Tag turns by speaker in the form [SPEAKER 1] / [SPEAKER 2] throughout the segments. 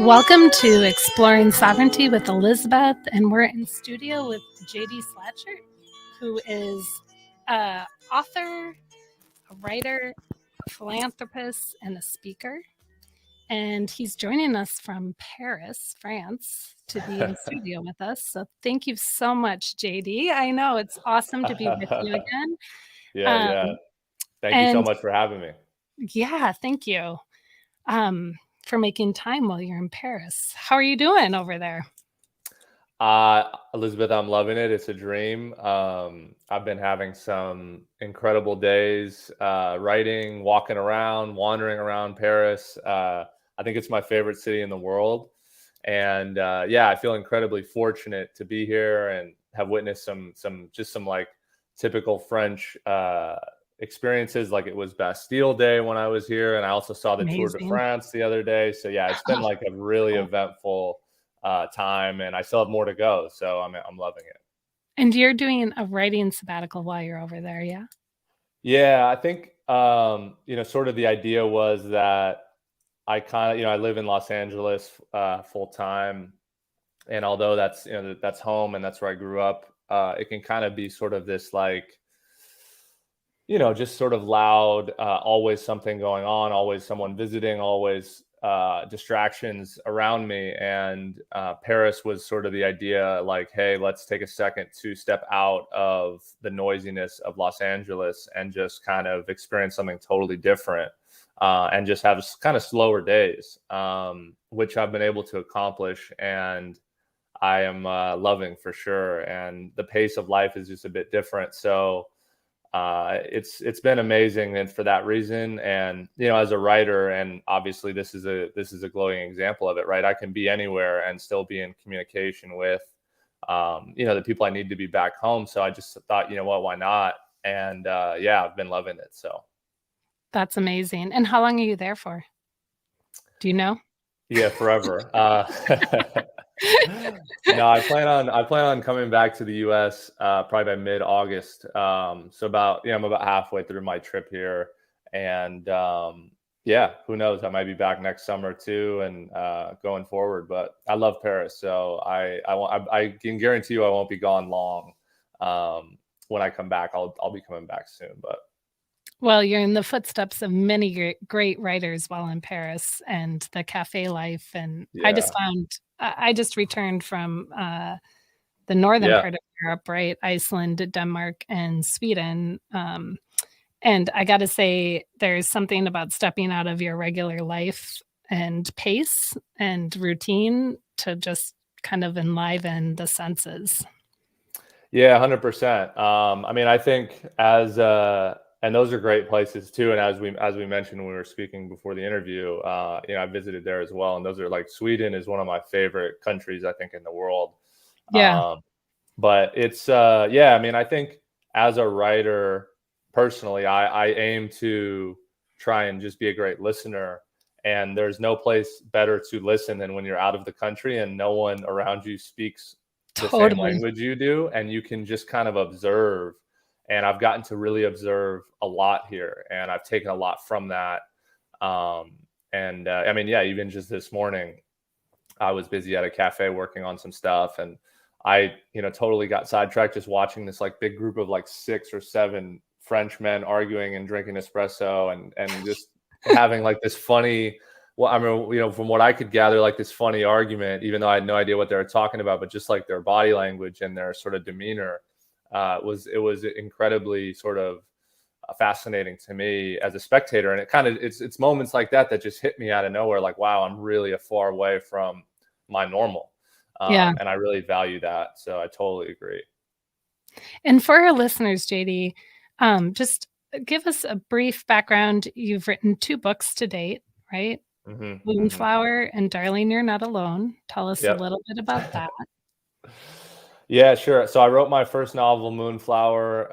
[SPEAKER 1] Welcome to Exploring Sovereignty with Elizabeth, and we're in studio with JD Slajchert, who is an author, a writer, a philanthropist, and a speaker. And he's joining us from Paris, France, to be in studio with us. So thank you so much, JD. I know it's awesome to be with you again.
[SPEAKER 2] Yeah. Thank you so much for having me.
[SPEAKER 1] Yeah, thank you for making time while you're in Paris. How are you doing over there?
[SPEAKER 2] Elizabeth, I'm loving it. It's a dream. I've been having some incredible days, writing, walking around, wandering around Paris. I think it's my favorite city in the world. And I feel incredibly fortunate to be here and have witnessed some like typical French experiences. Like it was Bastille Day when I was here, and I also saw the Tour de
[SPEAKER 1] Amazing.
[SPEAKER 2] France the other day. So yeah, it's been like a really eventful time, and I still have more to go. So I'm loving it.
[SPEAKER 1] And you're doing a writing sabbatical while you're over there, yeah?
[SPEAKER 2] Yeah, I think sort of the idea was that I kind of, I live in Los Angeles full time, and although that's home and that's where I grew up, it can kind of be sort of this like, just sort of loud, always something going on, always someone visiting, always distractions around me. And Paris was sort of the idea like, hey, let's take a second to step out of the noisiness of Los Angeles and just kind of experience something totally different. And just have kind of slower days, which I've been able to accomplish, and I am loving for sure. And the pace of life is just a bit different. So it's been amazing, and for that reason, and as a writer, and obviously this is a glowing example of it, right? I can be anywhere and still be in communication with the people I need to be back home. So I just thought, why not? And I've been loving it. So
[SPEAKER 1] that's amazing. And how long are you there for? Do you know?
[SPEAKER 2] Yeah, forever. No, I plan on coming back to the US probably by mid-August. So I'm about halfway through my trip here, and who knows? I might be back next summer too, and going forward. But I love Paris, so I can guarantee you I won't be gone long. When I come back, I'll be coming back soon. But
[SPEAKER 1] well, you're in the footsteps of many great writers while in Paris, and the cafe life. And
[SPEAKER 2] yeah.
[SPEAKER 1] I just returned from the northern part of Europe, right? Iceland, Denmark, and Sweden. And I got to say, there's something about stepping out of your regular life and pace and routine to just kind of enliven the senses.
[SPEAKER 2] Yeah, 100%. I mean, I think and those are great places too. And as we mentioned when we were speaking before the interview, I visited there as well. And those are like, Sweden is one of my favorite countries, I think, in the world.
[SPEAKER 1] Yeah.
[SPEAKER 2] But it's I mean, I think as a writer, personally, I aim to try and just be a great listener. And there's no place better to listen than when you're out of the country and no one around you speaks the same language you do, and you can just kind of observe. And I've gotten to really observe a lot here, and I've taken a lot from that. I mean, even just this morning, I was busy at a cafe working on some stuff, and I, totally got sidetracked just watching this like big group of like 6 or 7 French men arguing and drinking espresso and just having like this funny, well, I mean, from what I could gather, like this funny argument, even though I had no idea what they were talking about, but just like their body language and their sort of demeanor, it was incredibly sort of fascinating to me as a spectator. And it's moments like that just hit me out of nowhere. Like, wow, I'm really far away from my normal. And I really value that. So I totally agree.
[SPEAKER 1] And for our listeners, JD, just give us a brief background. You've written 2 books to date, right?
[SPEAKER 2] Mm-hmm.
[SPEAKER 1] Moonflower and Darling, You're Not Alone. Tell us a little bit about that.
[SPEAKER 2] Yeah, sure. So I wrote my first novel, Moonflower,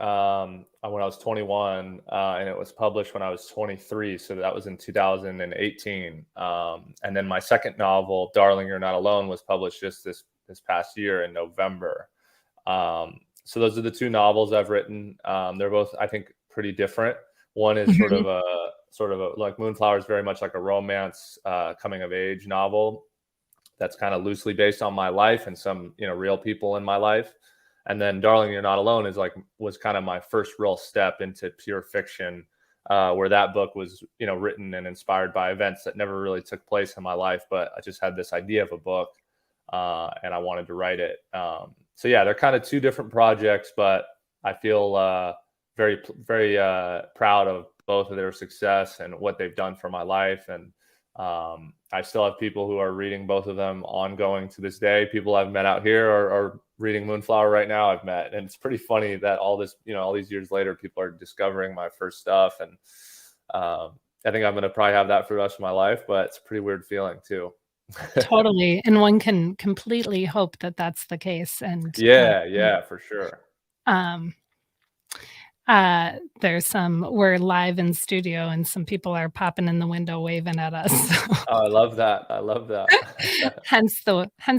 [SPEAKER 2] when I was 21, and it was published when I was 23. So that was in 2018. And then my second novel, Darling, You're Not Alone, was published just this past year in November. So those are the 2 novels I've written. They're both, I think, pretty different. One is sort of a like Moonflower is very much like a romance, coming of age novel. that's kind of loosely based on my life and some, real people in my life. And then Darling, You're Not Alone was kind of my first real step into pure fiction, where that book was, written and inspired by events that never really took place in my life, but I just had this idea of a book, and I wanted to write it. So yeah, they're kind of two different projects, but I feel very, very proud of both of their success and what they've done for my life. And I still have people who are reading both of them ongoing to this day. People I've met out here are reading Moonflower right now. I've met, and it's pretty funny that all these years later, people are discovering my first stuff. And I think I'm going to probably have that for the rest of my life, but it's a pretty weird feling too.
[SPEAKER 1] Totally. And one can completely hope that that's the case. And
[SPEAKER 2] yeah, for sure.
[SPEAKER 1] We're live in studio and some people are popping in the window waving at us.
[SPEAKER 2] Oh, I love that.
[SPEAKER 1] hence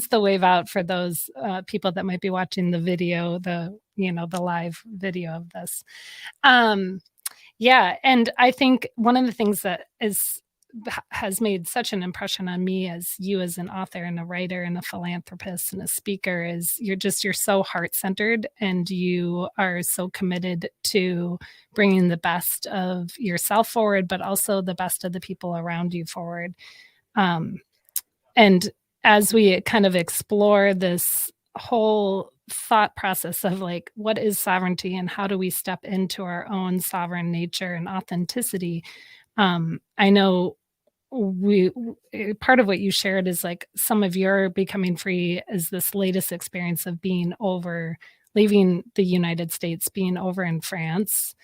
[SPEAKER 1] the wave out for those people that might be watching the video, the live video of this. Yeah. And I think one of the things that has made such an impression on me as you as an author and a writer and a philanthropist and a speaker is you're so heart-centered, and you are so committed to bringing the best of yourself forward, but also the best of the people around you forward. And as we kind of explore this whole thought process of like, what is sovereignty and how do we step into our own sovereign nature and authenticity, I know part of what you shared is like some of your becoming free is this latest experience of leaving the United States, being over in France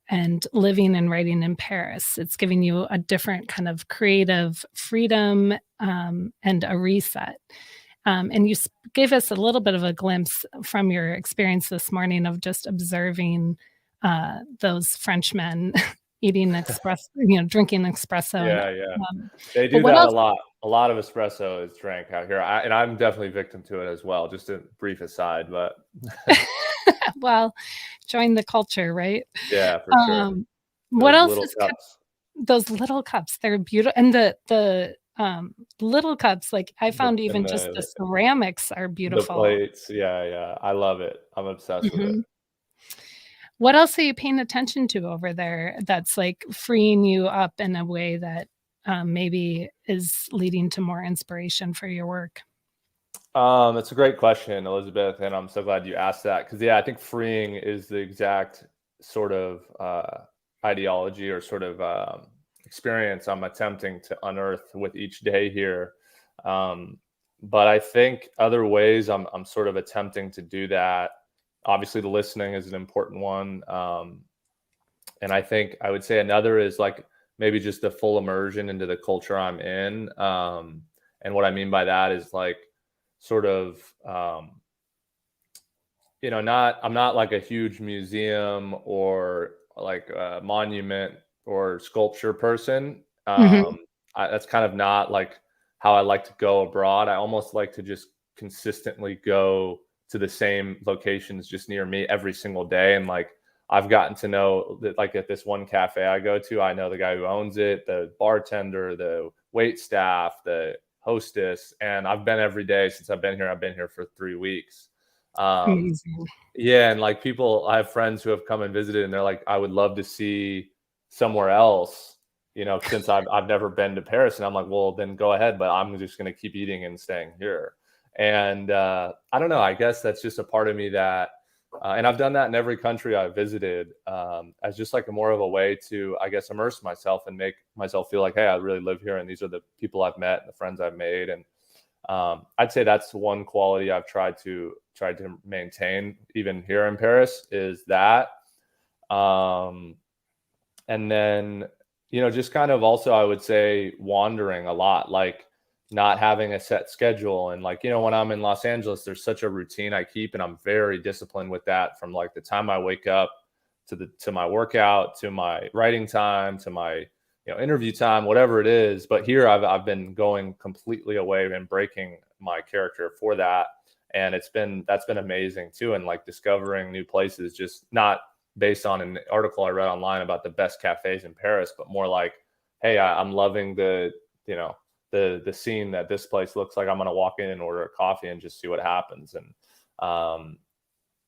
[SPEAKER 1] and living and writing in Paris. It's giving you a different kind of creative freedom and a reset. And you gave us a little bit of a glimpse from your experience this morning of just observing those Frenchmen eating espresso, drinking espresso.
[SPEAKER 2] Yeah. They do that a lot. A lot of espresso is drank out here. And I'm definitely victim to it as well. Just a brief aside, but.
[SPEAKER 1] Well, join the culture, right?
[SPEAKER 2] Yeah, for sure.
[SPEAKER 1] What else is those little cups? They're beautiful. And the little cups, like I found just the ceramics are beautiful.
[SPEAKER 2] The plates. Yeah. I love it. I'm obsessed with it.
[SPEAKER 1] What else are you paying attention to over there that's like freeing you up in a way that maybe is leading to more inspiration for your work?
[SPEAKER 2] It's a great question, Elizabeth, and I'm so glad you asked that because, I think freeing is the exact sort of ideology or sort of experience I'm attempting to unearth with each day here. But I think other ways I'm sort of attempting to do that. Obviously, the listening is an important one. And I think I would say another is like maybe just the full immersion into the culture I'm in. And what I mean by that is like sort of, I'm not like a huge museum or like a monument or sculpture person. That's kind of not like how I like to go abroad. I almost like to just consistently go to the same locations just near me every single day. And like, I've gotten to know that like at this one cafe I go to, I know the guy who owns it, the bartender, the wait staff, the hostess, and I've been every day since I've been here. I've been here for 3 weeks.
[SPEAKER 1] Amazing.
[SPEAKER 2] Yeah. And like I have friends who have come and visited and they're like, I would love to see somewhere else, since I've never been to Paris. And I'm like, well, then go ahead, but I'm just going to keep eating and staying here. And I don't know, I guess that's just a part of me that, and I've done that in every country I've visited as just like more of a way to, I guess, immerse myself and make myself feel like, hey, I really live here. And these are the people I've met and the friends I've made. And I'd say that's one quality I've tried to maintain even here in Paris is that. And then, just kind of also, I would say wandering a lot, like not having a set schedule. And like, when I'm in Los Angeles, there's such a routine I keep, and I'm very disciplined with that from like the time I wake up to my workout, to my writing time, to my, interview time, whatever it is. But here I've been going completely away and breaking my character for that. And that's been amazing too. And like discovering new places, just not based on an article I read online about the best cafes in Paris, but more like, hey, I'm loving the the scene that this place looks like, I'm going to walk in and order a coffee and just see what happens. And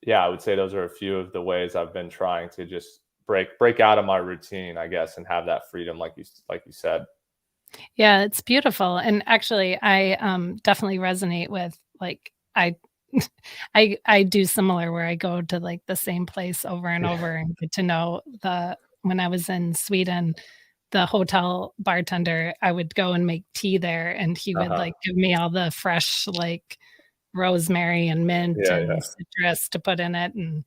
[SPEAKER 2] yeah, I would say those are a few of the ways I've been trying to just break out of my routine, I guess, and have that freedom, like you said.
[SPEAKER 1] Yeah, it's beautiful. And actually, I definitely resonate with, like, I do similar, where I go to like the same place over and over and get to know when I was in Sweden, the hotel bartender, I would go and make tea there, and he would like give me all the fresh, like, rosemary and mint and citrus to put in it. And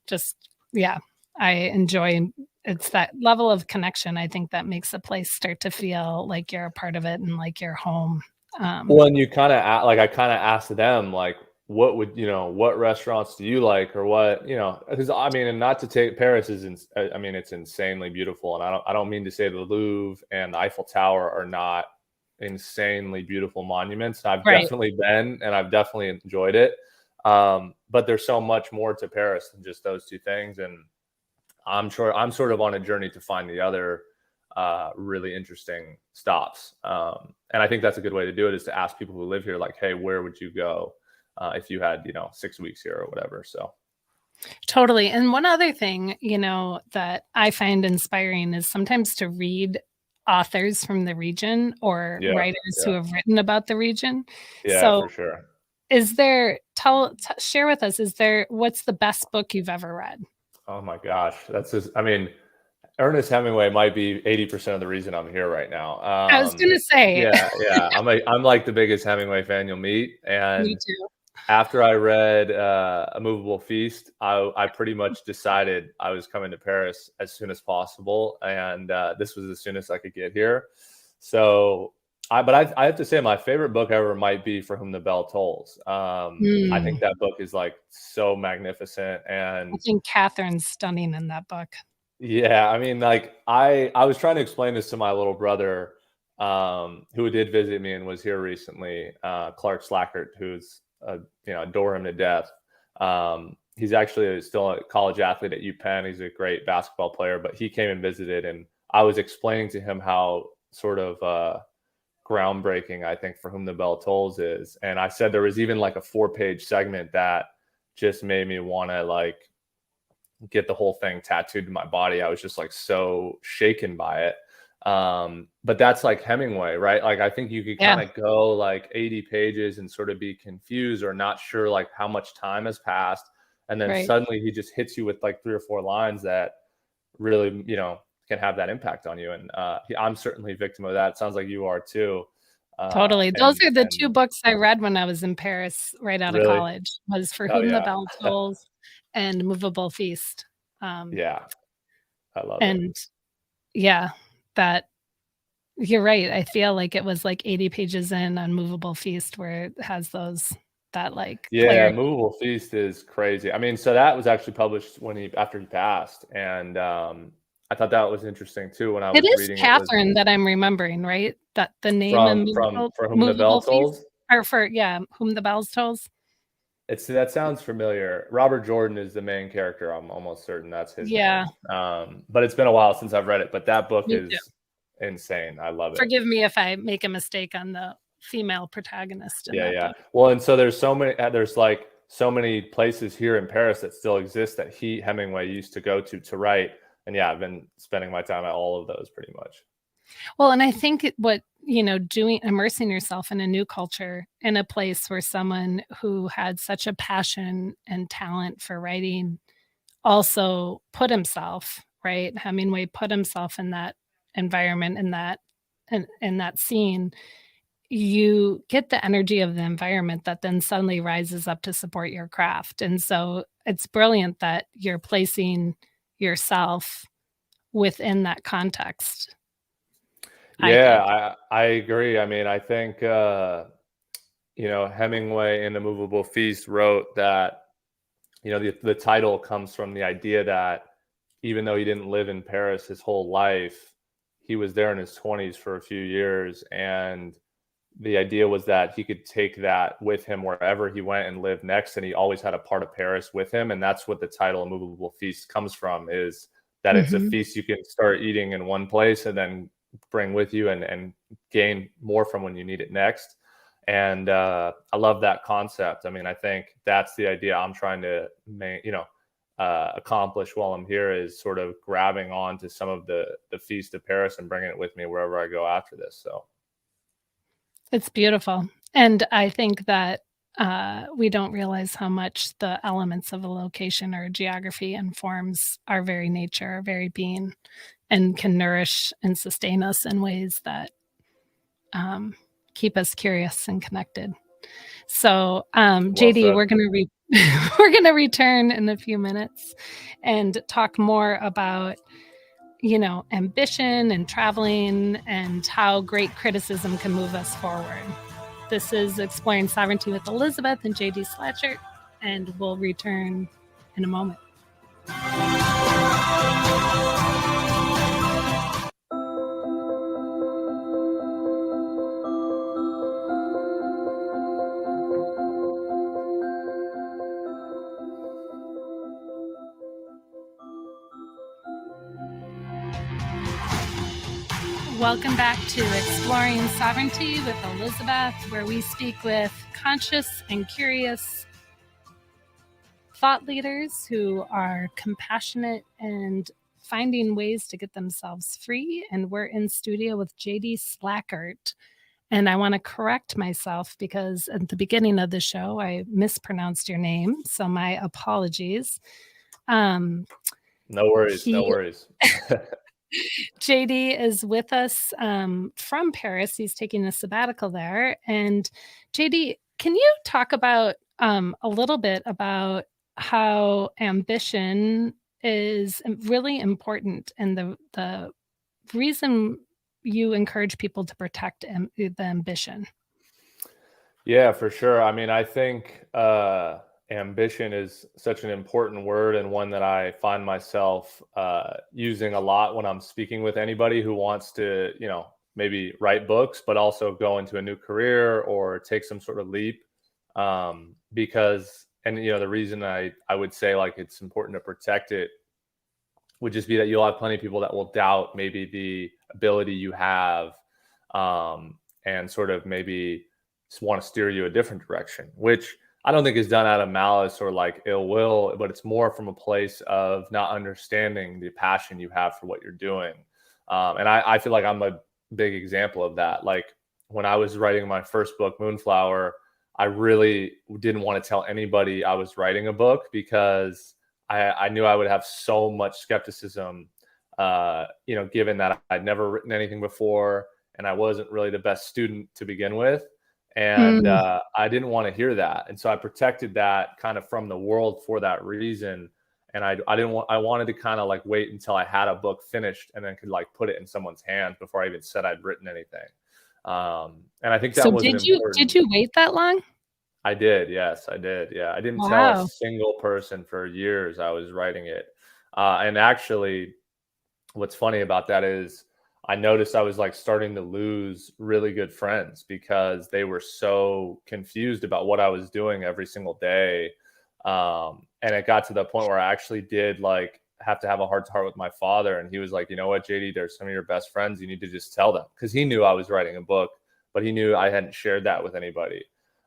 [SPEAKER 1] just, yeah, I enjoy, it's that level of connection, I think, that makes a place start to feel like you're a part of it and like you're home.
[SPEAKER 2] Well, and you kind of like, I kind of asked them, like, what restaurants do you like, or what, because I mean, and not to take Paris I mean, it's insanely beautiful. And I don't mean to say the Louvre and the Eiffel Tower are not insanely beautiful monuments. I've definitely been, and I've definitely enjoyed it. But there's so much more to Paris than just those two things. And I'm sure I'm sort of on a journey to find the other really interesting stops. And I think that's a good way to do it, is to ask people who live here, like, hey, where would you go if you had, 6 weeks here or whatever. So
[SPEAKER 1] totally. And one other thing, that I find inspiring is sometimes to read authors from the region, or writers who have written about the region.
[SPEAKER 2] Yeah,
[SPEAKER 1] so
[SPEAKER 2] for sure.
[SPEAKER 1] Is there, share with us, what's the best book you've ever read?
[SPEAKER 2] Oh my gosh. That's just, I mean, Ernest Hemingway might be 80% of the reason I'm here right now.
[SPEAKER 1] I was going to say.
[SPEAKER 2] Yeah. I'm like the biggest Hemingway fan you'll meet. And
[SPEAKER 1] me too.
[SPEAKER 2] After I read A Movable Feast, I pretty much decided I was coming to Paris as soon as possible. And this was as soon as I could get here. So I have to say, my favorite book ever might be For Whom the Bell Tolls. I think that book is like so magnificent. And
[SPEAKER 1] I think Catherine's stunning in that book.
[SPEAKER 2] Yeah, I mean, like, I was trying to explain this to my little brother, who did visit me and was here recently, Clark Slajchert, who's adore him to death. He's actually still a college athlete at UPenn. He's a great basketball player, but he came and visited, and I was explaining to him how sort of groundbreaking I think For Whom the Bell Tolls is. And I said there was even like a 4-page segment that just made me want to like get the whole thing tattooed to my body. I was just like so shaken by it. But that's like Hemingway, right? Like, I think you could kind of go like 80 pages and sort of be confused or not sure like how much time has passed. And then suddenly he just hits you with like 3 or 4 lines that really, can have that impact on you. And I'm certainly a victim of that. It sounds like you are too.
[SPEAKER 1] Totally. Those are the 2 books I read when I was in Paris right out of college, was For Whom the Bell Tolls and Movable Feast.
[SPEAKER 2] Yeah, I love
[SPEAKER 1] it. And that you're right. I feel like it was like 80 pages in on Movable Feast, where it has that like clarity.
[SPEAKER 2] Movable Feast is crazy. I mean, so that was actually published after he passed, and I thought that was interesting too when I was reading.
[SPEAKER 1] It is Catherine that I'm remembering, right? That the name
[SPEAKER 2] from For Whom the Bell Tolls,
[SPEAKER 1] or Whom the Bell Tolls.
[SPEAKER 2] That sounds familiar. Robert Jordan is the main character. I'm almost certain that's his name. But it's been a while since I've read it. But that book is insane. I love it.
[SPEAKER 1] Forgive me if I make a mistake on the female protagonist.
[SPEAKER 2] Book. Well, and so there's like so many places here in Paris that still exist that Hemingway used to go to write. And I've been spending my time at all of those pretty much.
[SPEAKER 1] Well, and I think what, immersing yourself in a new culture, in a place where someone who had such a passion and talent for writing also put himself, right? Hemingway put himself in that environment, in that scene. You get the energy of the environment that then suddenly rises up to support your craft. And so it's brilliant that you're placing yourself within that context.
[SPEAKER 2] I agree. I mean, I think, Hemingway in A Movable Feast wrote that, the title comes from the idea that even though he didn't live in Paris his whole life, he was there in his 20s for a few years. And the idea was that he could take that with him wherever he went and live next. And he always had a part of Paris with him. And that's what the title A Movable Feast comes from, is that it's a feast you can start eating in one place and then bring with you and gain more from when you need it next. And I love that concept. I mean, I think that's the idea I'm trying to accomplish while I'm here, is sort of grabbing on to some of the feast of Paris and bringing it with me wherever I go after this. So
[SPEAKER 1] it's beautiful. And I think that we don't realize how much the elements of a location or geography informs our very nature, our very being, and can nourish and sustain us in ways that keep us curious and connected. So, JD, we're gonna return in a few minutes and talk more about, ambition and traveling and how great criticism can move us forward. This is Exploring Sovereignty with Elizabeth and JD Slajchert, and we'll return in a moment. Welcome back to Exploring Sovereignty with Elizabeth, where we speak with conscious and curious thought leaders who are compassionate and finding ways to get themselves free. And we're in studio with JD Slajchert. And I want to correct myself because at the beginning of the show, I mispronounced your name. So my apologies.
[SPEAKER 2] No worries. No worries.
[SPEAKER 1] JD is with us from Paris. He's taking a sabbatical there. And JD, can you talk about a little bit about how ambition is really important and the reason you encourage people to protect the ambition?
[SPEAKER 2] Yeah, for sure. I mean, I think ambition is such an important word, and one that I find myself using a lot when I'm speaking with anybody who wants to, maybe write books, but also go into a new career or take some sort of leap. Because, the reason I would say like it's important to protect it would just be that you'll have plenty of people that will doubt maybe the ability you have, and sort of maybe want to steer you a different direction, which I don't think is done out of malice or like ill will, but it's more from a place of not understanding the passion you have for what you're doing. And I feel like I'm a big example of that. Like when I was writing my first book, Moonflower, I really didn't want to tell anybody I was writing a book because I knew I would have so much skepticism, given that I'd never written anything before and I wasn't really the best student to begin with. And I didn't want to hear that. And so I protected that kind of from the world for that reason. And I wanted to kind of like wait until I had a book finished and then could like put it in someone's hands before I even said I'd written anything. And I think that was important.
[SPEAKER 1] Did you wait that long?
[SPEAKER 2] I did. Yes, I did. Yeah. I didn't tell a single person for years I was writing it. And actually what's funny about that is I noticed I was like starting to lose really good friends because they were so confused about what I was doing every single day. And it got to the point where I actually did like have to have a heart to heart with my father. And he was like, you know what, JD, there's some of your best friends. You need to just tell them, because he knew I was writing a book, but he knew I hadn't shared that with anybody.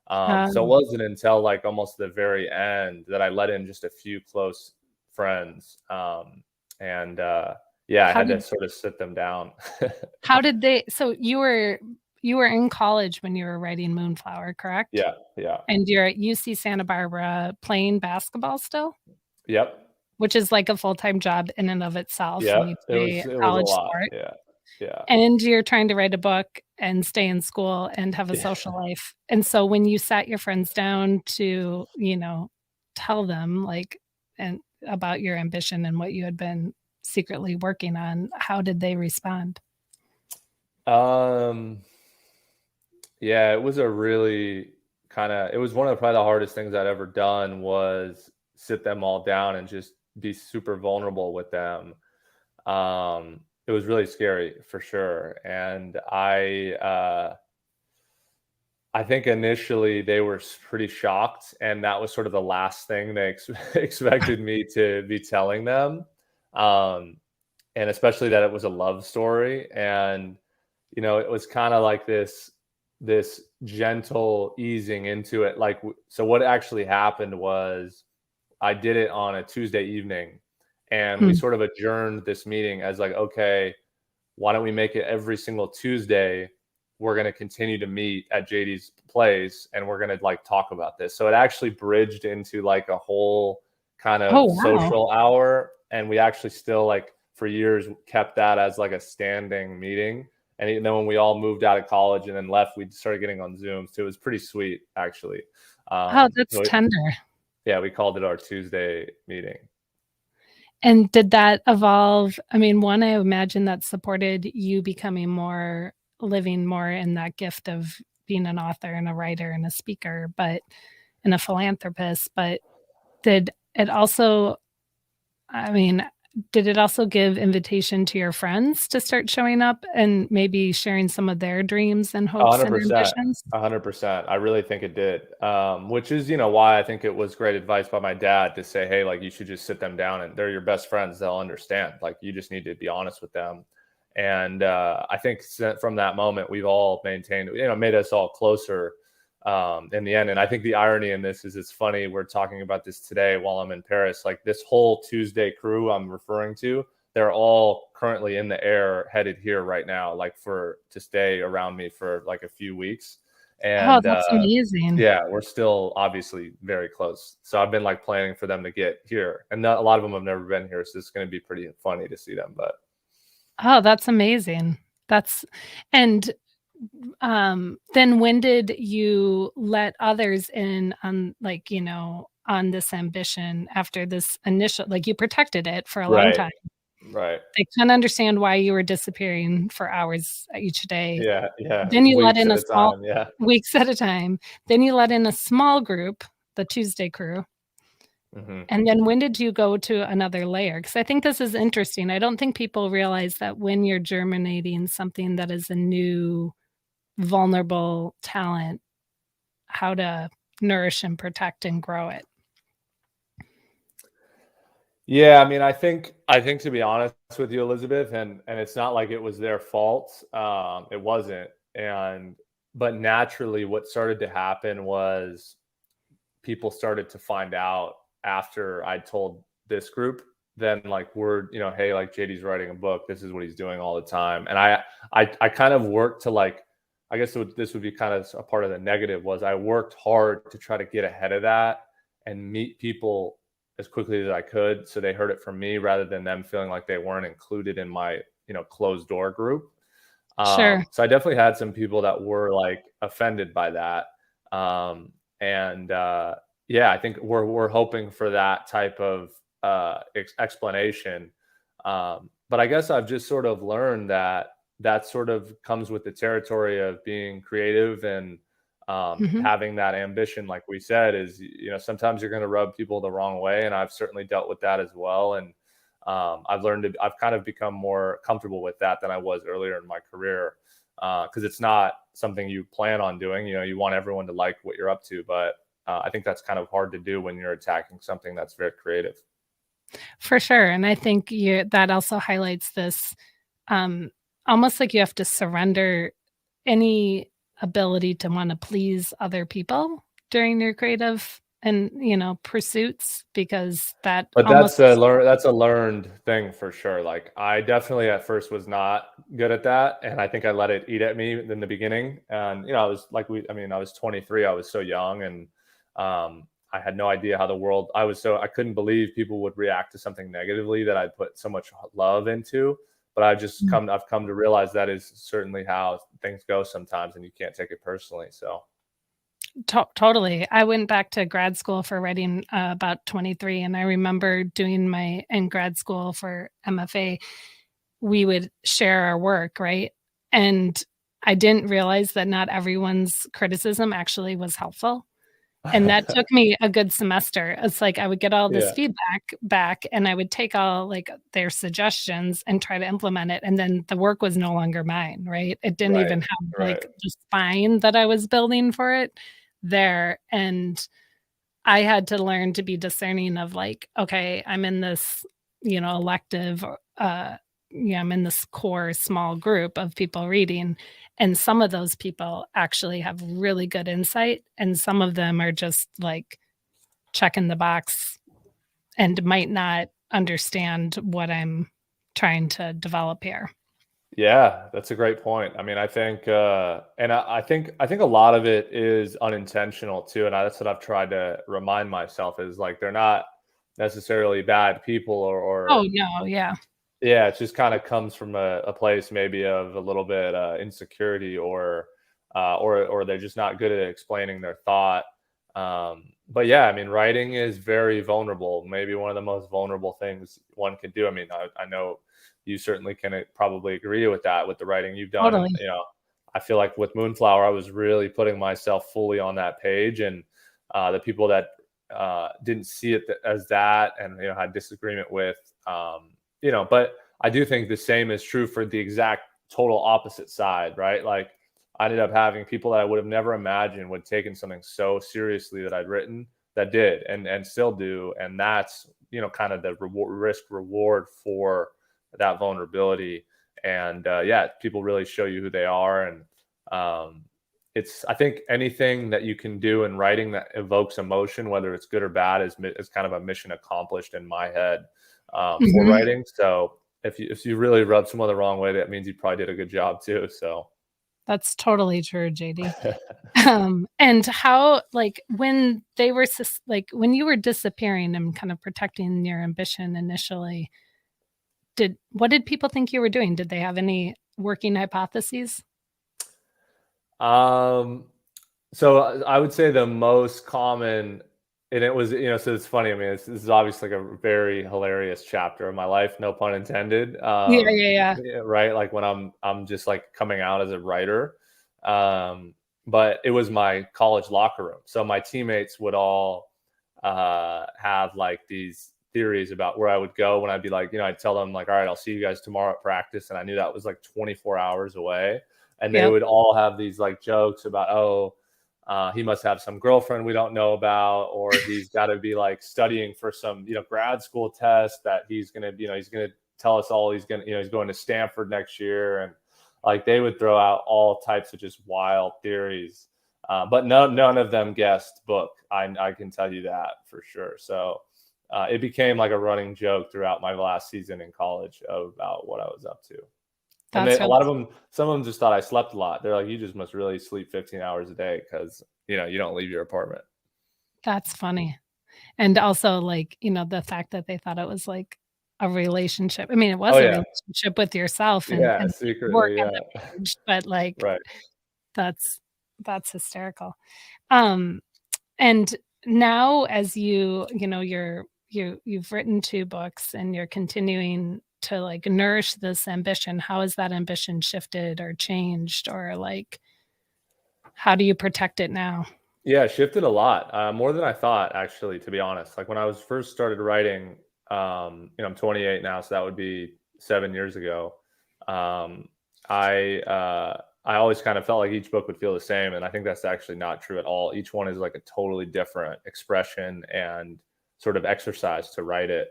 [SPEAKER 2] So it wasn't until like almost the very end that I let in just a few close friends. Yeah, I had to sort of sit them down.
[SPEAKER 1] How did they? So you were in college when you were writing Moonflower, correct?
[SPEAKER 2] Yeah, yeah.
[SPEAKER 1] And you're at UC Santa Barbara playing basketball still?
[SPEAKER 2] Yep.
[SPEAKER 1] Which is like a full-time job in and of itself.
[SPEAKER 2] Yeah,
[SPEAKER 1] it was a lot. Sport.
[SPEAKER 2] Yeah.
[SPEAKER 1] And you're trying to write a book and stay in school and have a social life. And so when you sat your friends down to, tell them and about your ambition and what you had been secretly working on, how did they respond?
[SPEAKER 2] Yeah, it was a really it was one of probably the hardest things I'd ever done, was sit them all down and just be super vulnerable with them. It was really scary for sure. And I think initially they were pretty shocked, and that was sort of the last thing they expected me to be telling them. And especially that it was a love story. And it was kind of like this gentle easing into it. Like, so what actually happened was I did it on a Tuesday evening, and we
[SPEAKER 1] Hmm.
[SPEAKER 2] sort of adjourned this meeting as like, okay, why don't we make it every single Tuesday? We're going to continue to meet at JD's place, and we're going to like talk about this. So it actually bridged into like a whole kind
[SPEAKER 1] Oh,
[SPEAKER 2] of
[SPEAKER 1] wow.
[SPEAKER 2] social hour. And we actually still, like, for years kept that as like a standing meeting. And then when we all moved out of college and then left, we started getting on Zoom. So it was pretty sweet, actually.
[SPEAKER 1] Oh, that's
[SPEAKER 2] So
[SPEAKER 1] tender.
[SPEAKER 2] yeah, we called it our Tuesday meeting.
[SPEAKER 1] And did that evolve? I mean, one, I imagine that supported you becoming more, living more in that gift of being an author and a writer and a speaker, and a philanthropist. But did it also, I mean, did it also give invitation to your friends to start showing up and maybe sharing some of their dreams and hopes and
[SPEAKER 2] 100%.
[SPEAKER 1] ambitions?
[SPEAKER 2] 100%. I really think it did. Which is, why I think it was great advice by my dad to say, hey, like, you should just sit them down, and they're your best friends. They'll understand. Like, you just need to be honest with them. And I think from that moment, we've all maintained, made us all closer in the end. And I think the irony in this is, it's funny. We're talking about this today while I'm in Paris. Like, this whole Tuesday crew I'm referring to, they're all currently in the air headed here right now, like to stay around me for like a few weeks.
[SPEAKER 1] Oh,
[SPEAKER 2] And
[SPEAKER 1] that's amazing.
[SPEAKER 2] yeah, we're still obviously very close. So I've been like planning for them to get here. And a lot of them have never been here. So it's going to be pretty funny to see them. But
[SPEAKER 1] Oh, that's amazing. That's and then when did you let others in on, like, on this ambition after this initial, like, you protected it for a long
[SPEAKER 2] right,
[SPEAKER 1] time.
[SPEAKER 2] right.
[SPEAKER 1] They can understand why you were disappearing for hours each day.
[SPEAKER 2] Yeah, yeah.
[SPEAKER 1] Then you let
[SPEAKER 2] Weeks
[SPEAKER 1] in
[SPEAKER 2] at
[SPEAKER 1] a
[SPEAKER 2] a
[SPEAKER 1] small
[SPEAKER 2] time. Yeah.
[SPEAKER 1] weeks at a time. Then you let in a small group, the Tuesday crew.
[SPEAKER 2] Hmm.
[SPEAKER 1] And then when did you go to another layer? Because I think this is interesting. I don't think people realize that when you're germinating something that is a new, vulnerable talent, how to nourish and protect and grow it.
[SPEAKER 2] Yeah, I mean, I think to be honest with you, Elizabeth, and it's not like it was their fault. It wasn't. And but naturally, what started to happen was people started to find out after I told this group, then like word, hey, like JD's writing a book. This is what he's doing all the time. And I kind of worked to like, I guess this would be kind of a part of the negative, was I worked hard to try to get ahead of that and meet people as quickly as I could, so they heard it from me rather than them feeling like they weren't included in my closed door group.
[SPEAKER 1] Sure.
[SPEAKER 2] So I definitely had some people that were like offended by that. And yeah, I think we're hoping for that type of explanation. But I guess I've just sort of learned that sort of comes with the territory of being creative and
[SPEAKER 1] Mhm.
[SPEAKER 2] having that ambition. Like we said, is sometimes you're going to rub people the wrong way, and I've certainly dealt with that as well. And I've kind of become more comfortable with that than I was earlier in my career, because it's not something you plan on doing. You want everyone to like what you're up to, but I think that's kind of hard to do when you're attacking something that's very creative.
[SPEAKER 1] For sure, and I think that also highlights this, um, almost like you have to surrender any ability to wanna please other people during your creative and, pursuits, because that
[SPEAKER 2] But
[SPEAKER 1] almost
[SPEAKER 2] that's a learned thing for sure. Like, I definitely at first was not good at that, and I think I let it eat at me in the beginning. And I was like, I was 23, I was so young, and I had no idea how the world. I couldn't believe people would react to something negatively that I'd put so much love into. But I've come to realize that is certainly how things go sometimes, and you can't take it personally. So
[SPEAKER 1] Totally. I went back to grad school for writing, about 23, and I remember doing my in grad school for MFA, we would share our work, right? And I didn't realize that not everyone's criticism actually was helpful. And that took me a good semester. It's like I would get all this
[SPEAKER 2] yeah,
[SPEAKER 1] feedback back, and I would take all, like, their suggestions and try to implement it, and then the work was no longer mine, right? It didn't
[SPEAKER 2] right,
[SPEAKER 1] even have,
[SPEAKER 2] right.
[SPEAKER 1] like, the spine that I was building for it there, and I had to learn to be discerning of, like, okay, I'm in this, elective, I'm in this core small group of people reading, and some of those people actually have really good insight, and some of them are just like checking the box and might not understand what I'm trying to develop here.
[SPEAKER 2] Yeah, that's a great point. I mean, I think, and I think a lot of it is unintentional too, and that's what I've tried to remind myself is like they're not necessarily bad people
[SPEAKER 1] Oh,
[SPEAKER 2] or
[SPEAKER 1] no, yeah.
[SPEAKER 2] yeah, it just kind of comes from a place maybe of a little bit insecurity or they're just not good at explaining their thought. But yeah, I mean, writing is very vulnerable. Maybe one of the most vulnerable things one can do. I mean, I know you certainly can probably agree with that with the writing you've done, and
[SPEAKER 1] Totally.
[SPEAKER 2] you know, I feel like with Moonflower, I was really putting myself fully on that page, and the people that didn't see it as that, and you know, had disagreement with. You know, but I do think the same is true for the exact total opposite side, right? Like I ended up having people that I would have never imagined would taken something so seriously that I'd written that did and still do, and that's you know kind of the risk reward for that vulnerability. And yeah, people really show you who they are, and it's I think anything that you can do in writing that evokes emotion, whether it's good or bad, is kind of a mission accomplished in my head for
[SPEAKER 1] Mhm.
[SPEAKER 2] writing. So if you really rub someone the wrong way, that means you probably did a good job too. So
[SPEAKER 1] That's totally true, JD. And how, like, when they were like when you were disappearing and kind of protecting your ambition initially, what did people think you were doing? Did they have any working hypotheses?
[SPEAKER 2] um so I would say the most common, and it was, you know, so it's funny. I mean, this is obviously like a very hilarious chapter of my life, no pun intended.
[SPEAKER 1] Yeah, yeah, yeah.
[SPEAKER 2] Yeah, right, like when I'm just like coming out as a writer. But it was my college locker room, so my teammates would all have like these theories about where I would go when I'd be like, you know, I'd tell them like, all right, I'll see you guys tomorrow at practice, and I knew that was like 24 hours away, and they
[SPEAKER 1] Yep.
[SPEAKER 2] would all have these like jokes about, oh, he must have some girlfriend we don't know about, or he's got to be like studying for some, you know, grad school test that he's gonna, you know, he's gonna tell us all he's gonna, you know, he's going to Stanford next year, and like they would throw out all types of just wild theories, but none of them guessed book. I can tell you that for sure. So it became like a running joke throughout my last season in college about what I was up to. And
[SPEAKER 1] That's
[SPEAKER 2] a
[SPEAKER 1] really
[SPEAKER 2] lot of them, some of them just thought I slept a lot. They're like, "You just must really sleep 15 hours a day because you know you don't leave your apartment."
[SPEAKER 1] that's funny. And also, like, the fact that they thought it was like a relationship. I mean, it
[SPEAKER 2] Oh
[SPEAKER 1] was a
[SPEAKER 2] yeah,
[SPEAKER 1] relationship with yourself
[SPEAKER 2] yeah,
[SPEAKER 1] and work
[SPEAKER 2] secretly,
[SPEAKER 1] on
[SPEAKER 2] yeah,
[SPEAKER 1] the page, but like
[SPEAKER 2] right.
[SPEAKER 1] that's that's hysterical. Um, and now as you've written 2 books and you're continuing to like nourish this ambition, how has that ambition shifted or changed, or like how do you protect it now?
[SPEAKER 2] Yeah, it shifted a lot, more than I thought, actually, to be honest. Like when I was first started writing, you know, I'm 28 now, so that would be 7 years ago. Um, I always kind of felt like each book would feel the same, and I think that's actually not true at all. Each one is like a totally different expression and sort of exercise to write it.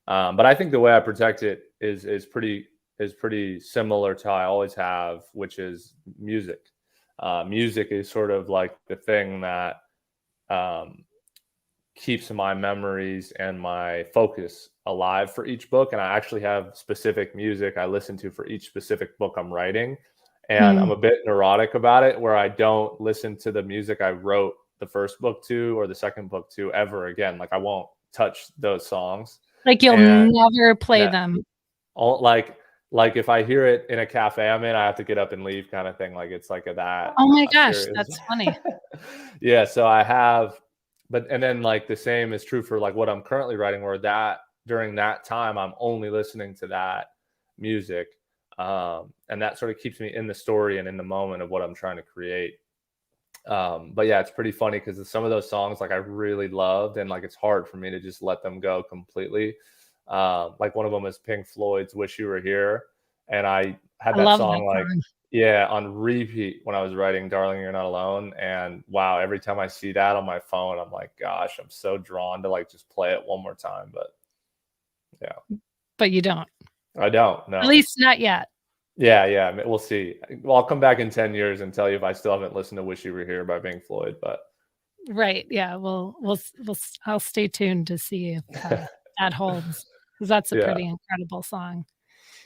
[SPEAKER 2] But I think the way I protect it is pretty similar to how I always have, which is music. Music is sort of like the thing that um, keeps my memories and my focus alive for each book. And I actually have specific music I listen to for each specific book I'm writing. And I'm
[SPEAKER 1] Mm.
[SPEAKER 2] a bit neurotic about it, where I don't listen to the music I wrote the first book to or the second book to ever again. Like I won't touch those songs.
[SPEAKER 1] Like you'll
[SPEAKER 2] And
[SPEAKER 1] never play
[SPEAKER 2] that
[SPEAKER 1] them.
[SPEAKER 2] all like if I hear it in a cafe I'm in, I have to get up and leave kind of thing. Like it's like a that
[SPEAKER 1] Oh my gosh,
[SPEAKER 2] serious.
[SPEAKER 1] that's funny.
[SPEAKER 2] Yeah, so I have, but and then like the same is true for like what I'm currently writing, where that during that time I'm only listening to that music. And that sort of keeps me in the story and in the moment of what I'm trying to create. But yeah, it's pretty funny because some of those songs like I really loved, and like it's hard for me to just let them go completely. Like one of them is Pink Floyd's "Wish You Were Here," and I had
[SPEAKER 1] I
[SPEAKER 2] that
[SPEAKER 1] love that
[SPEAKER 2] song like
[SPEAKER 1] song.
[SPEAKER 2] yeah on repeat when I was writing "Darling You're Not Alone." And wow, every time I see that on my phone, I'm like, gosh, I'm so drawn to like just play it one more time. But yeah,
[SPEAKER 1] But you don't.
[SPEAKER 2] I don't know.
[SPEAKER 1] At least not yet.
[SPEAKER 2] Yeah, we'll see. Well, I'll come back in 10 years and tell you if I still haven't listened to "Wish You Were Here" by Pink Floyd. But
[SPEAKER 1] Right. Yeah. I'll stay tuned to see if that holds, because that's a
[SPEAKER 2] yeah,
[SPEAKER 1] pretty incredible song.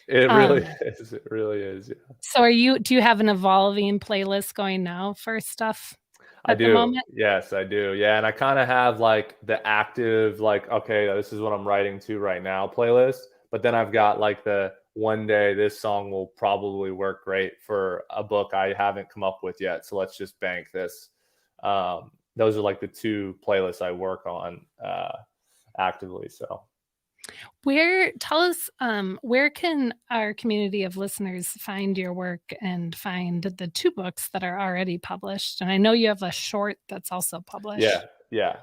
[SPEAKER 2] it really
[SPEAKER 1] Um,
[SPEAKER 2] is. It really is. Yeah.
[SPEAKER 1] so do you have an evolving playlist going now for stuff
[SPEAKER 2] I
[SPEAKER 1] at the
[SPEAKER 2] do.
[SPEAKER 1] moment?
[SPEAKER 2] Yes, I do. Yeah, and I kind of have like the active, like, okay, this is what I'm writing to right now playlist. But then I've got like the one day this song will probably work great for a book I haven't come up with yet. So let's just bank this. Those are like the two playlists I work on actively. So
[SPEAKER 1] Tell us, where can our community of listeners find your work and find the two books that are already published? And I know you have a short that's also
[SPEAKER 2] yeah,
[SPEAKER 1] published.
[SPEAKER 2] yeah.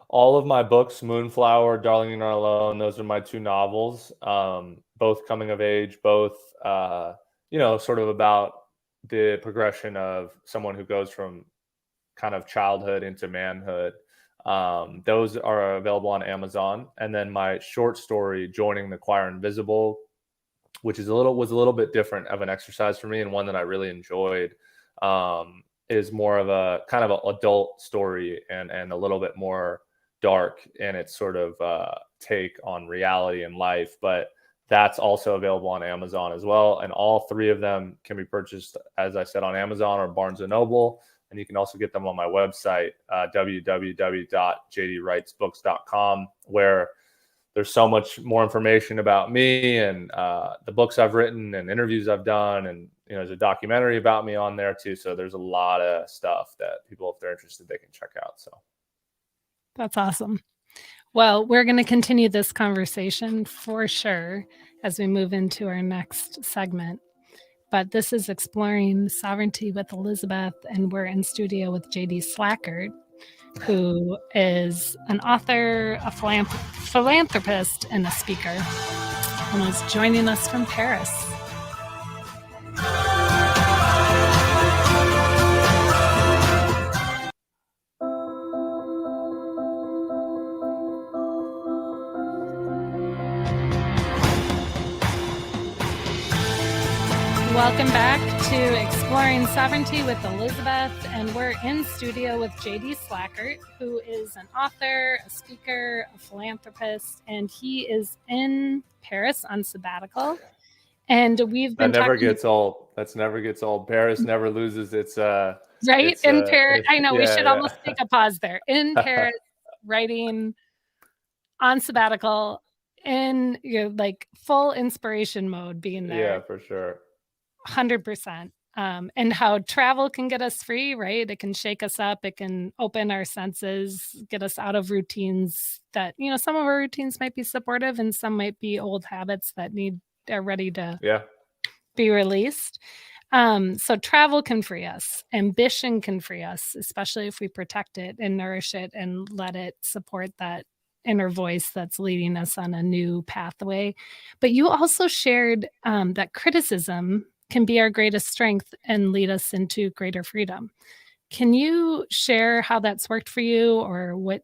[SPEAKER 2] All of my books, Moonflower, Darling You're Not Alone, those are my two novels. Both coming of age, both sort of about the progression of someone who goes from kind of childhood into manhood. Those are available on Amazon. And then my short story, Joining the Choir Invisible, which was a little bit different of an exercise for me and one that I really enjoyed. Is more of a kind of an adult story and a little bit more dark in its sort of take on reality and life. But that's also available on Amazon as well. And all three of them can be purchased, as I said, on Amazon or Barnes and Noble. And you can also get them on my website, www.jdwritesbooks.com, where there's so much more information about me and the books I've written and interviews I've done. And, there's a documentary about me on there too. So there's a lot of stuff that people, if they're interested, they can check out. So
[SPEAKER 1] That's awesome. Well, we're going to continue this conversation for sure as we move into our next segment. But this is Exploring Sovereignty with Elizabeth, and we're in studio with J.D. Slajchert, who is an author, a philanthropist, and a speaker, and is joining us from Paris. Welcome back to Exploring Sovereignty with Elizabeth, and we're in studio with J.D. Slajchert, who is an author, a speaker, a philanthropist, and he is in Paris on sabbatical. And we've been
[SPEAKER 2] that never
[SPEAKER 1] talking.
[SPEAKER 2] gets old. That never gets old. Paris never loses its
[SPEAKER 1] Right?
[SPEAKER 2] It's,
[SPEAKER 1] in Paris. I know, we should
[SPEAKER 2] yeah.
[SPEAKER 1] almost take a pause there. In Paris, writing on sabbatical, in like full inspiration mode, being there.
[SPEAKER 2] Yeah, for sure.
[SPEAKER 1] 100%. And how travel can get us free, right? It can shake us up. It can open our senses, get us out of routines that, some of our routines might be supportive and some might be old habits that are ready to be released. So travel can free us. Ambition can free us, especially if we protect it and nourish it and let it support that inner voice that's leading us on a new pathway. But you also shared that criticism can be our greatest strength and lead us into greater freedom. Can you share how that's worked for you, or what,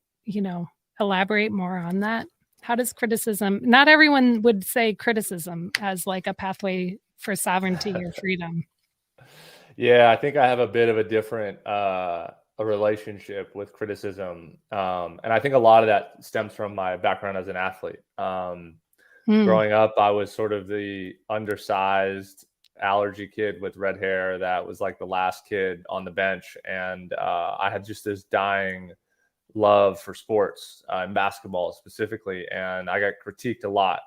[SPEAKER 1] elaborate more on that? How does criticism, not everyone would say criticism as like a pathway for sovereignty or freedom.
[SPEAKER 2] Yeah, I think I have a bit of a different a relationship with criticism. And I think a lot of that stems from my background as an athlete. Growing up, I was sort of the undersized allergy kid with red hair that was like the last kid on the bench. And I had just this dying love for sports and basketball specifically. And I got critiqued a lot.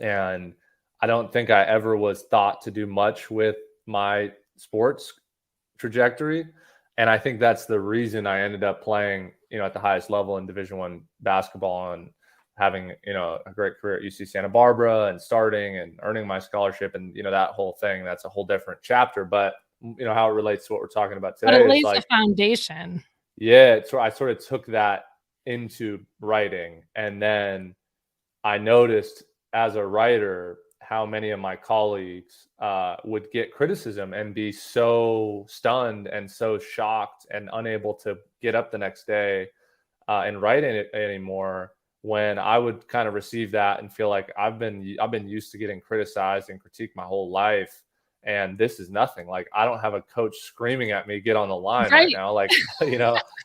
[SPEAKER 2] And I don't think I ever was thought to do much with my sports trajectory. And I think that's the reason I ended up playing, at the highest level in Division I basketball and having, a great career at UC Santa Barbara and starting and earning my scholarship and, that whole thing. That's a whole different chapter. But, how it relates to what we're talking about today.
[SPEAKER 1] But it lays
[SPEAKER 2] like,
[SPEAKER 1] a foundation.
[SPEAKER 2] Yeah. I sort of took that into writing. And then I noticed as a writer how many of my colleagues would get criticism and be so stunned and so shocked and unable to get up the next day and write it anymore when I would kind of receive that and feel like I've been used to getting criticized and critiqued my whole life, and this is nothing. Like, I don't have a coach screaming at me, get on the line right
[SPEAKER 1] Right.
[SPEAKER 2] now. Like,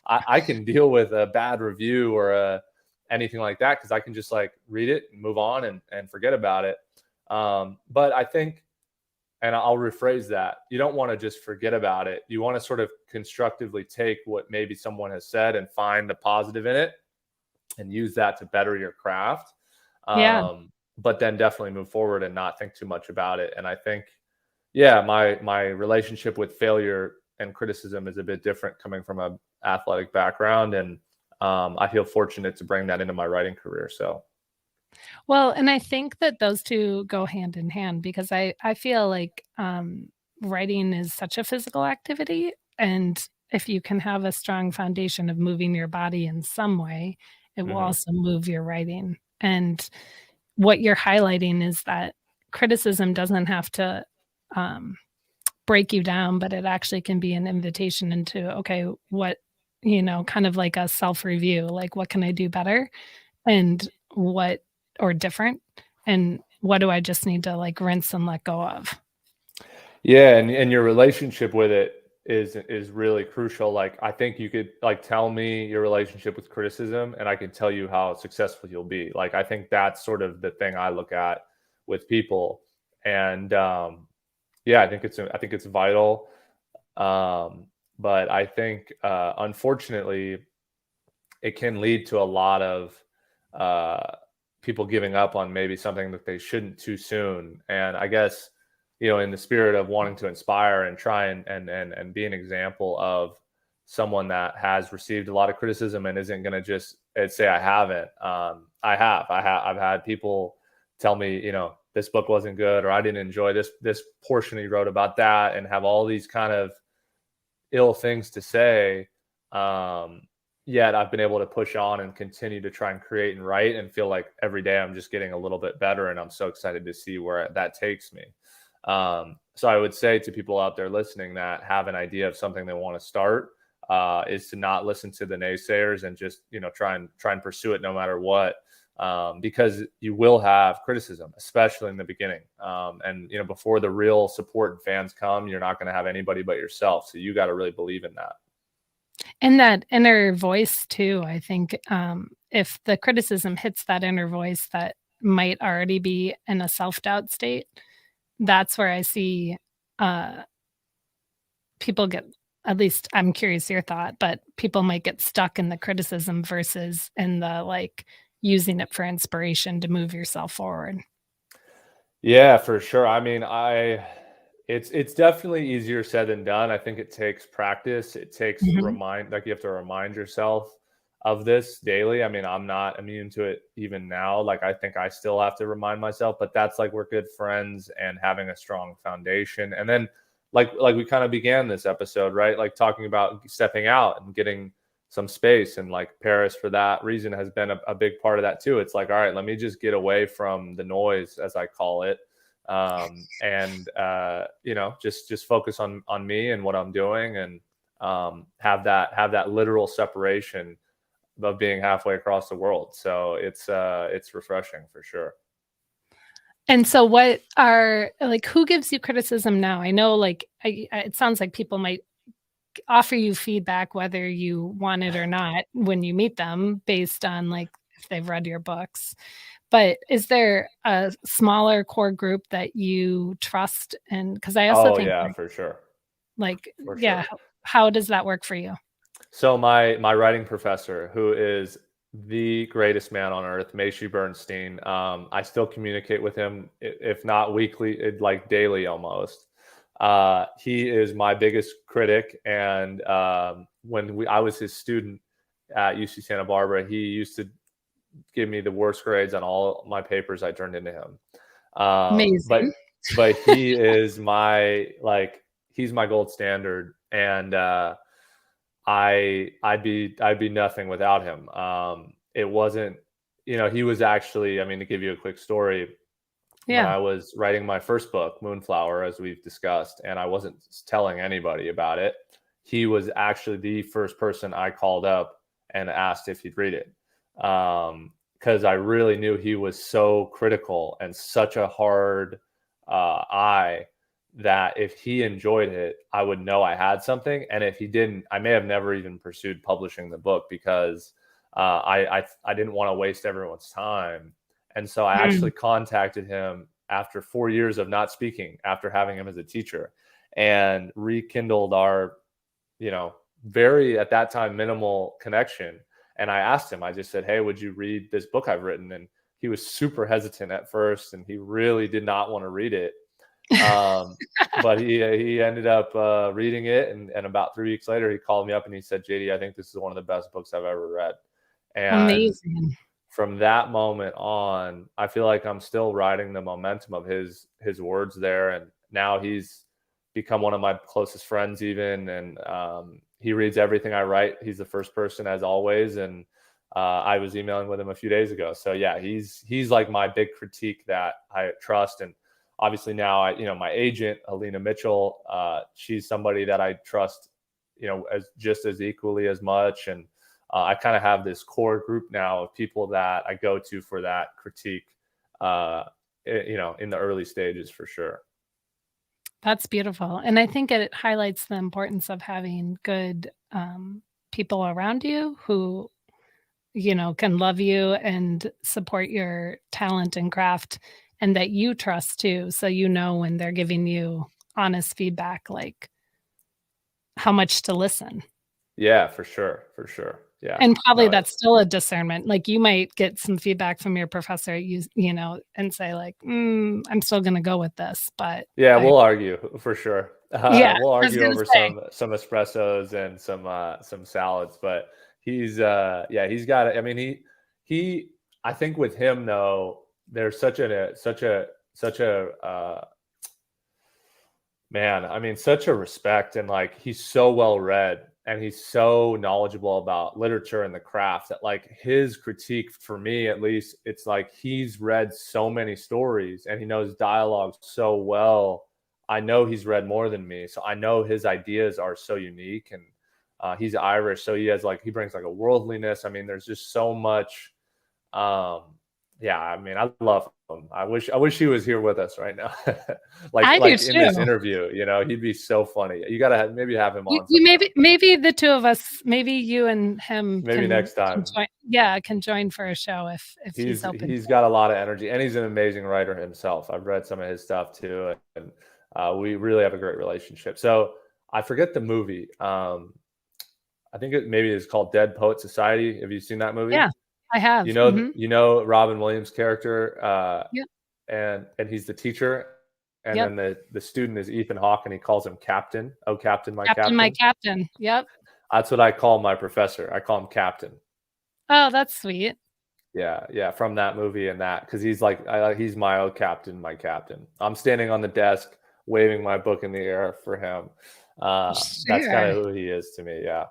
[SPEAKER 2] I can deal with a bad review or anything like that, because I can just like read it and move on and forget about it. But I think, and I'll rephrase that, you don't want to just forget about it. You want to sort of constructively take what maybe someone has said and find the positive in it and use that to better your craft.
[SPEAKER 1] Yeah.
[SPEAKER 2] But then definitely move forward and not think too much about it. And I think, yeah, my relationship with failure and criticism is a bit different coming from a athletic background. And I feel fortunate to bring that into my writing career. So
[SPEAKER 1] Well, and I think that those two go hand in hand because I feel like, writing is such a physical activity, and if you can have a strong foundation of moving your body in some way, it will
[SPEAKER 2] mhm.
[SPEAKER 1] also move your writing, and what you're highlighting is that criticism doesn't have to, um, break you down, but it actually can be an invitation into, okay, what kind of like a self-review, like, what can I do better? And what or different, and what do I just need to, like, rinse and let go of?
[SPEAKER 2] Yeah, and your relationship with it is really crucial. Like, I think you could like tell me your relationship with criticism, and I can tell you how successful you'll be. Like, I think that's sort of the thing I look at with people. And yeah, I think it's vital. Um, but I think unfortunately it can lead to a lot of uh, people giving up on maybe something that they shouldn't too soon. And I guess, in the spirit of wanting to inspire and try and be an example of someone that has received a lot of criticism and isn't going to just say I haven't. I've had people tell me, this book wasn't good, or I didn't enjoy this portion he wrote about that, and have all these kind of ill things to say. Um, Yet I've been able to push on and continue to try and create and write, and feel like every day I'm just getting a little bit better. And I'm so excited to see where that takes me. So I would say to people out there listening that have an idea of something they want to start, is to not listen to the naysayers and just, try and pursue it no matter what. Because you will have criticism, especially in the beginning. And before the real support and fans come, you're not going to have anybody but yourself. So you got to really believe in that.
[SPEAKER 1] And that inner voice too, I think, if the criticism hits that inner voice that might already be in a self-doubt state, that's where I see, uh, people get at least I'm curious your thought, but people might get stuck in the criticism versus in the, like, using it for inspiration to move yourself forward.
[SPEAKER 2] Yeah, for sure. I mean, it's definitely easier said than done. I think it takes practice. It takes
[SPEAKER 1] Mhm.
[SPEAKER 2] like, you have to remind yourself of this daily. I mean, I'm not immune to it even now. Like, I think I still have to remind myself, but that's like we're good friends and having a strong foundation. And then like we kind of began this episode, right? Like, talking about stepping out and getting some space, and like Paris for that reason has been a big part of that too. It's like, all right, let me just get away from the noise, as I call it, and just focus on me and what I'm doing, and have that literal separation of being halfway across the world. So it's refreshing for sure.
[SPEAKER 1] And so what are like, who gives you criticism now? I know, like, it sounds like people might offer you feedback whether you want it or not when you meet them based on, like, if they've read your books. But is there a smaller core group that you trust? And because I also
[SPEAKER 2] Oh
[SPEAKER 1] think,
[SPEAKER 2] yeah,
[SPEAKER 1] like
[SPEAKER 2] for sure,
[SPEAKER 1] like,
[SPEAKER 2] for
[SPEAKER 1] yeah,
[SPEAKER 2] sure.
[SPEAKER 1] how does that work for you?
[SPEAKER 2] So my writing professor, who is the greatest man on earth, Macy Bernstein, I still communicate with him, if not weekly, like daily almost. He is my biggest critic, and when I was his student at UC Santa Barbara, he used to give me the worst grades on all my papers I turned into him. But
[SPEAKER 1] Amazing.
[SPEAKER 2] he is my like he's my gold standard, and I'd be nothing without him. It wasn't, he was actually, I mean, to give you a quick story, when
[SPEAKER 1] Yeah,
[SPEAKER 2] I was writing my first book, Moonflower, as we've discussed, and I wasn't telling anybody about it, he was actually the first person I called up and asked if he'd read it. because I really knew he was so critical and such a hard eye that if he enjoyed it, I would know I had something. And if he didn't, I may have never even pursued publishing the book because I didn't want to waste everyone's time. And so I actually contacted him after 4 years of not speaking, after having him as a teacher, and rekindled our, very at that time minimal connection. And I asked him, I just said, "Hey, would you read this book I've written?" And he was super hesitant at first, and he really did not want to read it. But he ended up reading it, and about 3 weeks later, he called me up and he said, "JD, I think this is one of the best books I've ever read." And
[SPEAKER 1] Amazing.
[SPEAKER 2] from that moment on, I feel like I'm still riding the momentum of his words there, and now he's become one of my closest friends even, and he reads everything I write. He's the first person, as always, and I was emailing with him a few days ago. So yeah, he's like my big critique that I trust. And obviously now my agent, Alina Mitchell, she's somebody that I trust, as just as equally as much. And I kind of have this core group now of people that I go to for that critique, in the early stages for sure.
[SPEAKER 1] That's beautiful. And I think it highlights the importance of having good people around you who, can love you and support your talent and craft, and that you trust too. So, when they're giving you honest feedback, like how much to listen.
[SPEAKER 2] Yeah, for sure. For sure. Yeah.
[SPEAKER 1] And probably
[SPEAKER 2] No,
[SPEAKER 1] that's still a discernment. Like you might get some feedback from your professor, and say like, I'm still going to go with this, but
[SPEAKER 2] yeah, we'll argue for sure.
[SPEAKER 1] Yeah,
[SPEAKER 2] We'll
[SPEAKER 1] I was
[SPEAKER 2] argue
[SPEAKER 1] gonna
[SPEAKER 2] over
[SPEAKER 1] say.
[SPEAKER 2] some espressos and some salads, but he's got. I mean, he. I think with him though, there's such a man. I mean, such a respect, and like he's so well read and he's so knowledgeable about literature and the craft that like his critique, for me at least, it's like he's read so many stories and he knows dialogue so well. I know he's read more than me, so I know his ideas are so unique. And he's Irish, so he brings like a worldliness. I mean, there's just so much. Yeah, I mean, I love him. I wish he was here with us right now.
[SPEAKER 1] I do
[SPEAKER 2] In this
[SPEAKER 1] too.
[SPEAKER 2] interview, he'd be so funny. You gotta maybe have him on
[SPEAKER 1] You
[SPEAKER 2] sometime.
[SPEAKER 1] maybe the two of us, maybe you and him
[SPEAKER 2] Maybe next
[SPEAKER 1] can
[SPEAKER 2] time.
[SPEAKER 1] join. Yeah, can join for a show if he's open to
[SPEAKER 2] He's
[SPEAKER 1] it.
[SPEAKER 2] got a lot of energy, and he's an amazing writer himself. I've read some of his stuff too, and we really have a great relationship. So I forget the movie. I think maybe it's called Dead Poet Society. Have you seen that movie?
[SPEAKER 1] Yeah, I have.
[SPEAKER 2] Robin Williams' character,
[SPEAKER 1] Yep.
[SPEAKER 2] and he's the teacher, and
[SPEAKER 1] Yep.
[SPEAKER 2] then the student is Ethan Hawke, and he calls him Captain. Oh, Captain, my
[SPEAKER 1] Captain,
[SPEAKER 2] Captain.
[SPEAKER 1] my captain. Yep.
[SPEAKER 2] That's what I call my professor. I call him Captain.
[SPEAKER 1] Oh, that's sweet.
[SPEAKER 2] Yeah, from that movie, and that because he's like he's my old captain, my captain. I'm standing on the desk waving my book in the air for him. That's kind of who he is to me. Yeah.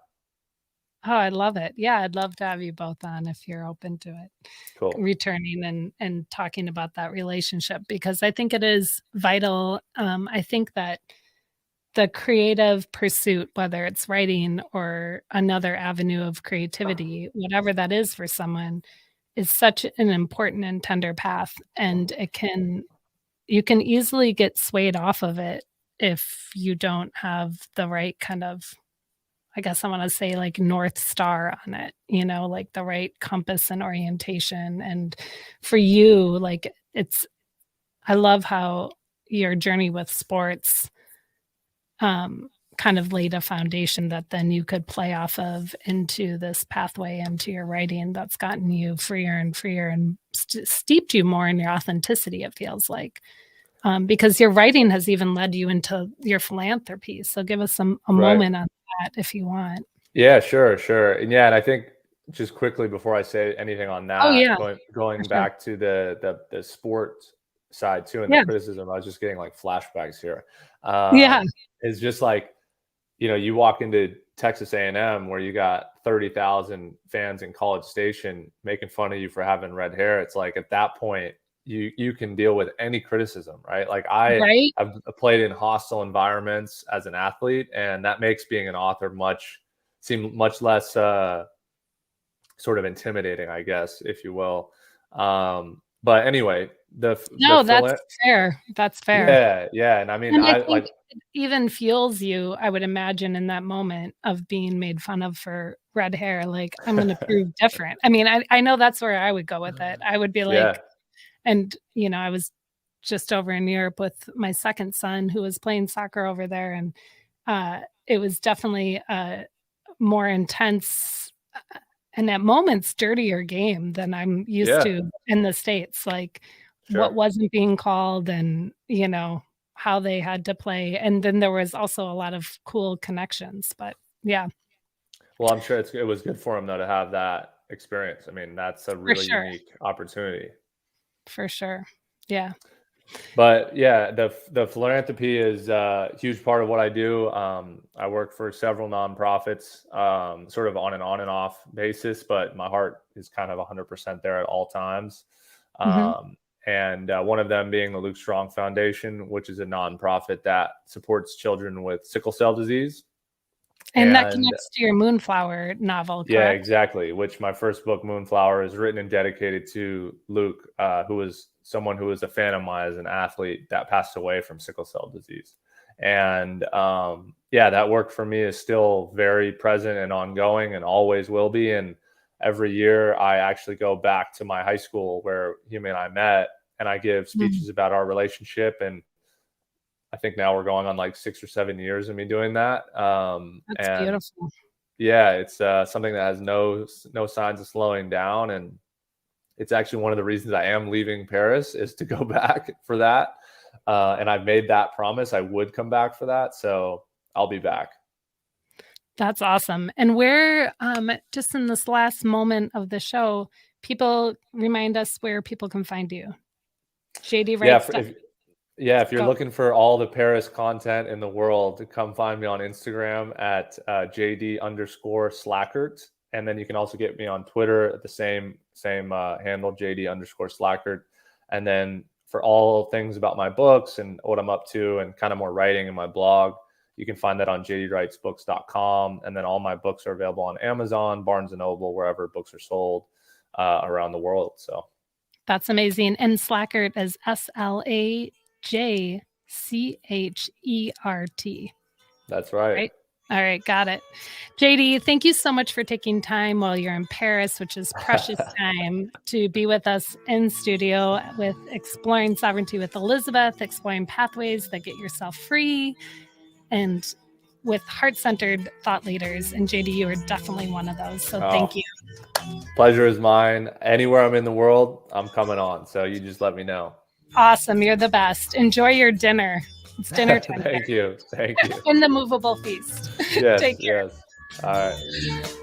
[SPEAKER 1] Oh, I love it. Yeah, I'd love to have you both on if you're open to it.
[SPEAKER 2] Cool.
[SPEAKER 1] Returning and talking about that relationship, because I think it is vital. I think that the creative pursuit, whether it's writing or another avenue of creativity, whatever that is for someone, is such an important and tender path. And you can easily get swayed off of it if you don't have the right kind of, I guess I want to say like North Star on it, like the right compass and orientation. And for you, like I love how your journey with sports kind of laid a foundation that then you could play off of into this pathway into your writing that's gotten you freer and freer and steeped you more in your authenticity, it feels like. Because your writing has even led you into your philanthropy. So give us a moment on that if you want.
[SPEAKER 2] Yeah, sure. And yeah, and I think just quickly before I say anything on that, going back to the sports side too, and the criticism, I was just getting like flashbacks here. It's just like, you walk into Texas A&M where you got 30,000 fans in College Station making fun of you for having red hair. It's like at that point, you can deal with any criticism, right? Like I've played in hostile environments as an athlete, and that makes being an author seem much less sort of intimidating, I guess, if you will. But anyway,
[SPEAKER 1] No, that's fair. That's fair.
[SPEAKER 2] yeah. And I mean,
[SPEAKER 1] And I
[SPEAKER 2] I
[SPEAKER 1] think
[SPEAKER 2] like,
[SPEAKER 1] it even fuels you, I would imagine, in that moment of being made fun of for red hair, like, I'm gonna prove different. I mean, I know that's where I would go with it. I would be like,
[SPEAKER 2] yeah,
[SPEAKER 1] and, you know, I was just over in Europe with my second son who was playing soccer over there, and, it was definitely a more intense, and at moments dirtier game than I'm used
[SPEAKER 2] yeah,
[SPEAKER 1] to in the States, like, what
[SPEAKER 2] sure.
[SPEAKER 1] wasn't being called and, you know, how they had to play, and then there was also a lot of cool connections, but yeah,
[SPEAKER 2] Well, I'm sure it was good for him though to have that experience. I mean, that's a
[SPEAKER 1] for
[SPEAKER 2] really
[SPEAKER 1] sure,
[SPEAKER 2] unique opportunity.
[SPEAKER 1] for sure. Yeah.
[SPEAKER 2] But yeah, the philanthropy is a huge part of what I do. I work for several nonprofits, sort of on and off basis, but my heart is kind of 100% there at all times.
[SPEAKER 1] Mhm.
[SPEAKER 2] And one of them being the Luke Strong Foundation, which is a nonprofit that supports children with sickle cell disease.
[SPEAKER 1] And that
[SPEAKER 2] And
[SPEAKER 1] connects to your Moonflower novel,
[SPEAKER 2] yeah,
[SPEAKER 1] correct?
[SPEAKER 2] exactly. Which my first book, Moonflower, is written and dedicated to Luke, who was someone who was a fan of mine as an athlete that passed away from sickle cell disease. And yeah, that work for me is still very present and ongoing and always will be. And every year I actually go back to my high school where Humi and I met, and I give
[SPEAKER 1] Mm,
[SPEAKER 2] speeches about our relationship. And I think now we're going on like 6 or 7 years of me doing that.
[SPEAKER 1] that's
[SPEAKER 2] And
[SPEAKER 1] beautiful.
[SPEAKER 2] yeah, it's something that has no signs of slowing down, and it's actually one of the reasons I am leaving Paris is to go back for that. And I've made that promise I would come back for that, so I'll be back.
[SPEAKER 1] That's awesome. And where, just in this last moment of the show, people remind us where people can find you. JD
[SPEAKER 2] Yeah,
[SPEAKER 1] writes stuff.
[SPEAKER 2] if you're
[SPEAKER 1] Go.
[SPEAKER 2] looking for all the Paris content in the world, come find me on Instagram at JD_Slajchert, and then you can also get me on Twitter at the same handle, JD_Slajchert. And then for all things about my books and what I'm up to and kind of more writing in my blog, you can find that on jdwritesbooks.com. And then all my books are available on Amazon, Barnes and Noble, wherever books are sold around the world. So
[SPEAKER 1] That's amazing. And Slajchert is Slajchert,
[SPEAKER 2] that's right.
[SPEAKER 1] right? All right, got it. JD, thank you so much for taking time while you're in Paris, which is precious time, to be with us in studio with Exploring Sovereignty with Elizabeth, exploring pathways that get yourself free, and with heart-centered thought leaders. And JD, you are definitely one of those. So thank
[SPEAKER 2] Oh,
[SPEAKER 1] you.
[SPEAKER 2] pleasure is mine. Anywhere I'm in the world, I'm coming on. So you just let me know.
[SPEAKER 1] Awesome. You're the best. Enjoy your dinner. It's dinner time
[SPEAKER 2] Thank you. Thank you.
[SPEAKER 1] in the movable feast.
[SPEAKER 2] Yes,
[SPEAKER 1] Take care.
[SPEAKER 2] yes. All right.